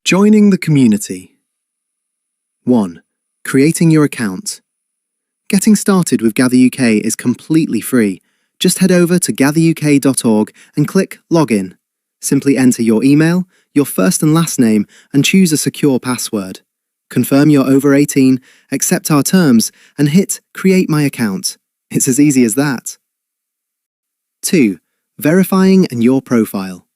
Joining the community. 1. Creating your account. Getting started with GatherUK is completely free. Just head over to GatherUK.org and click Login. Simply enter your email, your first and last name, and choose a secure password. Confirm you're over 18, accept our terms, and hit Create My Account. It's as easy as that. 2. Verifying and your profile.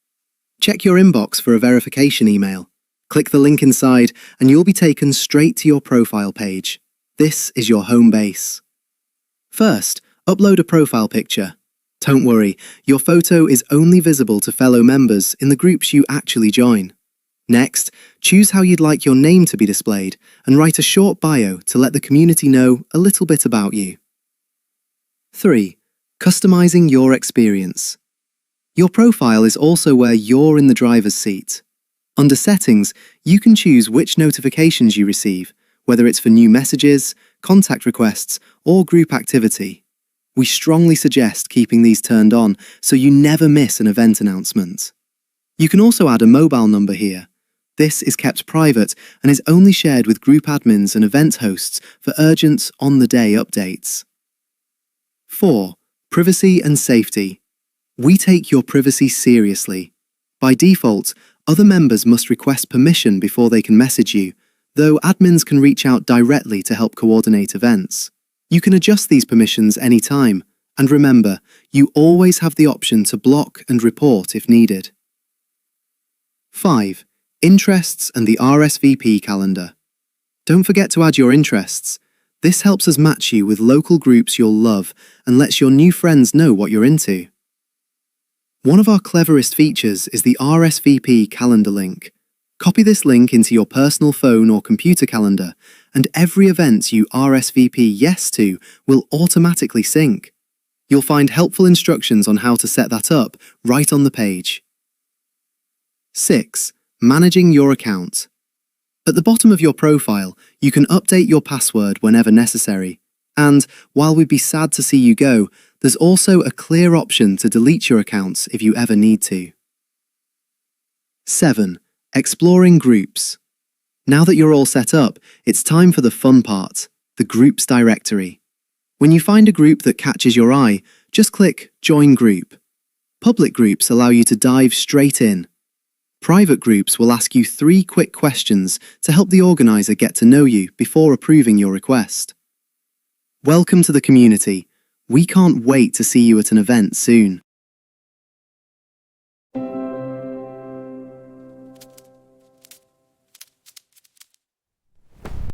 Check your inbox for a verification email. Click the link inside and you'll be taken straight to your profile page. This is your home base. First, upload a profile picture. Don't worry, your photo is only visible to fellow members in the groups you actually join. Next, choose how you'd like your name to be displayed and write a short bio to let the community know a little bit about you. 3. Customizing your experience. Your profile is also where you're in the driver's seat. Under Settings, you can choose which notifications you receive, whether it's for new messages, contact requests, or group activity. We strongly suggest keeping these turned on so you never miss an event announcement. You can also add a mobile number here. This is kept private and is only shared with group admins and event hosts for urgent, on-the-day updates. 4. Privacy and safety. We take your privacy seriously. By default, other members must request permission before they can message you, though admins can reach out directly to help coordinate events. You can adjust these permissions anytime, and remember, you always have the option to block and report if needed. 5. Interests and the RSVP Calendar. Don't forget to add your interests. This helps us match you with local groups you'll love and lets your new friends know what you're into. One of our cleverest features is the RSVP Calendar link. Copy this link into your personal phone or computer calendar, and every event you RSVP yes to will automatically sync. You'll find helpful instructions on how to set that up right on the page. 6. Managing your account. At the bottom of your profile, you can update your password whenever necessary. And, while we'd be sad to see you go, there's also a clear option to delete your accounts if you ever need to. 7. Exploring groups. Now that you're all set up, it's time for the fun part, the groups directory. When you find a group that catches your eye, just click Join Group. Public groups allow you to dive straight in. Private groups will ask you 3 quick questions to help the organizer get to know you before approving your request. Welcome to the community. We can't wait to see you at an event soon.